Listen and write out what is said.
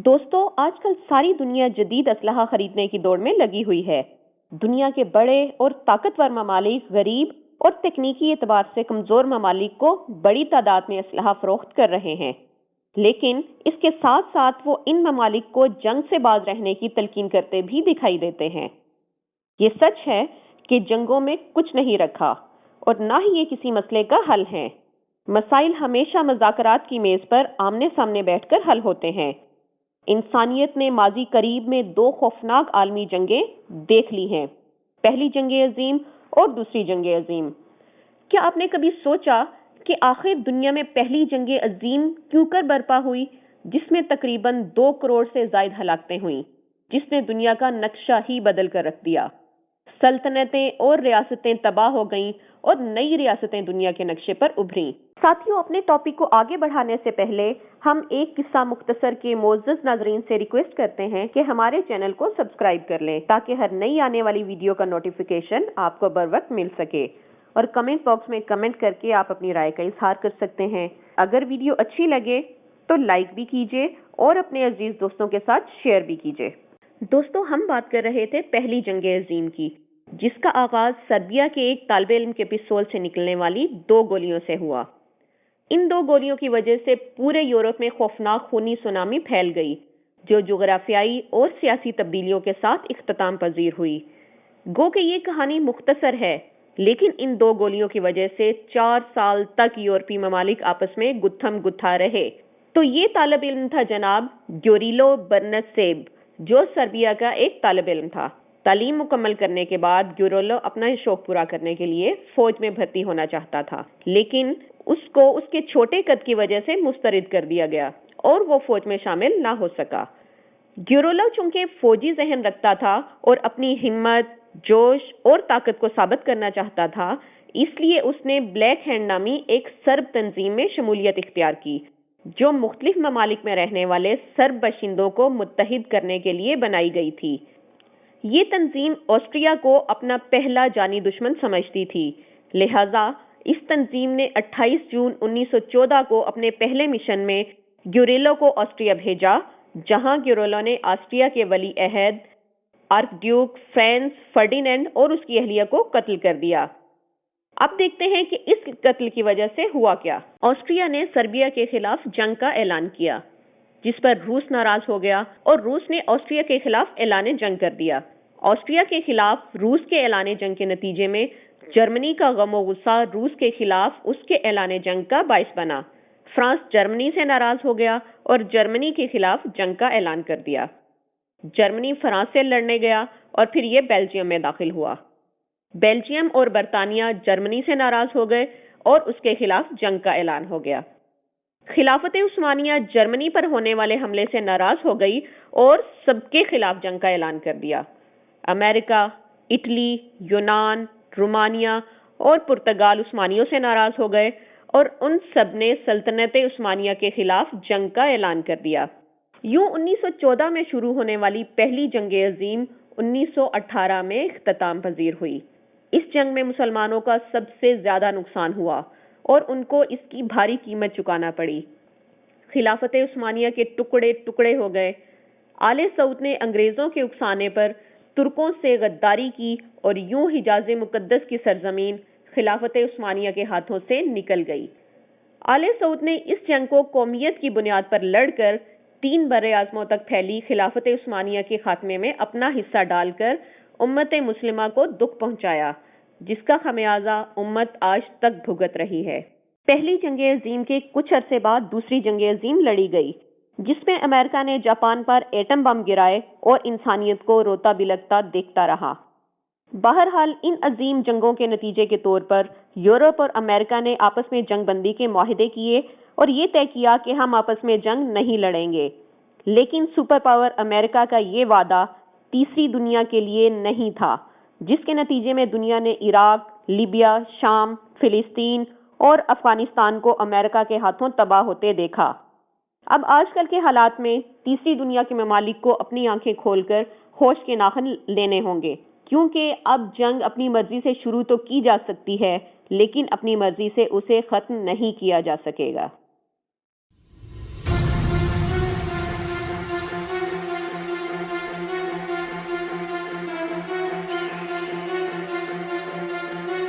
दोस्तों, आजकल सारी दुनिया जदीद असलहा खरीदने की दौड़ में लगी हुई है। दुनिया के बड़े और ताकतवर ममालिक गरीब और तकनीकी एतबार से कमजोर ममालिक को बड़ी तादाद में असलहा फरोख्त कर रहे हैं, लेकिन इसके साथ साथ वो इन ममालिक को जंग से बाज रहने की तलकीन करते भी दिखाई देते हैं। ये सच है कि जंगों में कुछ नहीं रखा और ना ही ये किसी मसले का हल है। मसाइल हमेशा मज़ाकरात की मेज पर आमने सामने बैठकर हल होते हैं। इंसानियत ने माजी करीब में दो खौफनाक आलमी जंगें देख ली हैं, पहली जंग अजीम और दूसरी जंग अजीम। क्या आपने कभी सोचा कि आखिर दुनिया में पहली जंग अजीम क्यों कर बर्पा हुई, जिसमें तकरीबन 2 करोड़ से ज्यादा हलाकतें हुई, जिसने दुनिया का नक्शा ही बदल कर रख दिया। सल्तनतें और रियासतें तबाह हो गईं और नई रियासतें दुनिया के नक्शे पर उभरी। साथियों, अपने टॉपिक को आगे बढ़ाने से पहले हम एक किस्सा मुख्तसर के मोअज़्ज़ज़ नाज़रीन से रिक्वेस्ट करते हैं कि हमारे चैनल को सब्सक्राइब कर लें ताकि हर नई आने वाली वीडियो का नोटिफिकेशन आपको बर वक्त मिल सके। और कमेंट बॉक्स में कमेंट करके आप अपनी राय का इजहार कर सकते हैं। अगर वीडियो अच्छी लगे तो लाइक भी कीजिए और अपने अजीज दोस्तों के साथ शेयर भी कीजिए। दोस्तों, हम बात कर रहे थे पहली जंग अजीम की, जिसका आगाज सर्बिया के एक तालिब इल्म के पिस्तौल से निकलने वाली 2 गोलियों से हुआ। इन 2 गोलियों की वजह से पूरे यूरोप में खौफनाक खूनी सुनामी फैल गई, जो जुगराफियाई और सियासी तब्दीलियों के साथ इख्तिताम पजीर हुई। गो कि ये कहानी मुख्तसर है, लेकिन इन 2 गोलियों की वजह से 4 साल तक यूरोपीय ममालिक आपस में गुत्थम गुत्था रहे। तो ये तालिब इल्म था जनाब ग्योरिलो बर्नसेब, जो सर्बिया का एक तालिब इल्म था। तालीम मुकम्मल करने के बाद ग्योरिलो अपना शौक पूरा करने के लिए फौज में भर्ती होना चाहता था, लेकिन उसको उसके छोटे कद की वजह से मुस्तरद कर दिया गया और वो फौज में शामिल ना हो सका। ग्योरिलो चूंकि फौजी जहन रखता था और अपनी हिम्मत, जोश और ताकत को साबित करना चाहता था, इसलिए उसने ब्लैक हैंड नामी एक सर्ब तंजीम में शमूलियत इख्तियार की, जो मुख्तलिफ ममालिक में रहने वाले सर्ब बशिंदों को मुत्तहिद करने के लिए बनाई गई थी। ये तंजीम ऑस्ट्रिया को अपना पहला जानी दुश्मन समझती थी, लिहाजा इस तंजीम ने 28 जून 1914 को अपने पहले मिशन में ग्योरिलो को ऑस्ट्रिया भेजा, जहां ग्योरिलो ने ऑस्ट्रिया के वली अहद आर्कड्यूक फ्रांस फर्डिनेंड और उसकी अहलिया को कत्ल कर दिया। अब देखते हैं कि इस कत्ल की वजह से हुआ क्या। ऑस्ट्रिया ने सर्बिया के खिलाफ जंग का ऐलान किया, जिस पर रूस नाराज हो गया और रूस ने ऑस्ट्रिया के खिलाफ ऐलान जंग कर दिया। ऑस्ट्रिया के खिलाफ रूस के ऐलान जंग के नतीजे में जर्मनी का गम गुस्सा रूस के खिलाफ उसके ऐलान जंग का बाइस बना। फ्रांस जर्मनी से नाराज हो गया और जर्मनी के खिलाफ जंग का ऐलान कर दिया। जर्मनी फ्रांस से लड़ने गया और फिर यह बेल्जियम में दाखिल हुआ। बेल्जियम और बरतानिया जर्मनी से नाराज हो गए और उसके खिलाफ जंग का ऐलान हो गया। खिलाफत उस्मानिया जर्मनी पर होने वाले हमले से नाराज हो गई और सबके खिलाफ जंग का ऐलान कर दिया। अमेरिका, इटली, यूनान, रोमानिया और पुर्तगाल उस्मानियों से नाराज हो गए और उन सब ने सल्तनत उस्मानिया के खिलाफ जंग का ऐलान कर दिया। यूं 1914 में शुरू होने वाली पहली जंग अजीम 1918 में इख्तिताम पजीर हुई। इस जंग में मुसलमानों का सबसे ज्यादा नुकसान हुआ और उनको इसकी भारी कीमत चुकाना पड़ी। खिलाफत उस्मानिया के टुकड़े टुकड़े हो गए। आले सऊद ने अंग्रेजों के उकसाने पर तुर्कों से गद्दारी की और यूं हिजाज मुकद्दस की सरजमीन खिलाफत उस्मानिया के हाथों से निकल गई। आले सऊद ने इस जंग को कौमियत की बुनियाद पर लड़कर 3 बर्रे आज़मों तक फैली खिलाफत उस्मानिया के खात्मे में अपना हिस्सा डालकर उम्मत मुस्लिमा को दुख पहुंचाया, जिसका खमियाजा उम्मत आज तक भुगत रही है। पहली जंग अजीम के कुछ अरसे बाद दूसरी जंग अजीम लड़ी गई, जिसमें अमेरिका ने जापान पर एटम बम गिराए और इंसानियत को रोता बिलखता देखता रहा। बहरहाल इन अजीम जंगों के नतीजे के तौर पर यूरोप और अमेरिका ने आपस में जंग बंदी के मुआहदे किए और ये तय किया कि हम आपस में जंग नहीं लड़ेंगे। लेकिन सुपर पावर अमेरिका का ये वादा तीसरी दुनिया के लिए नहीं था, जिसके नतीजे में दुनिया ने इराक, लीबिया, शाम, फिलिस्तीन और अफगानिस्तान को अमेरिका के हाथों तबाह होते देखा। अब आजकल के हालात में तीसरी दुनिया के ममालिक को अपनी आंखें खोलकर होश के नाखन लेने होंगे, क्योंकि अब जंग अपनी मर्जी से शुरू तो की जा सकती है, लेकिन अपनी मर्जी से उसे खत्म नहीं किया जा सकेगा।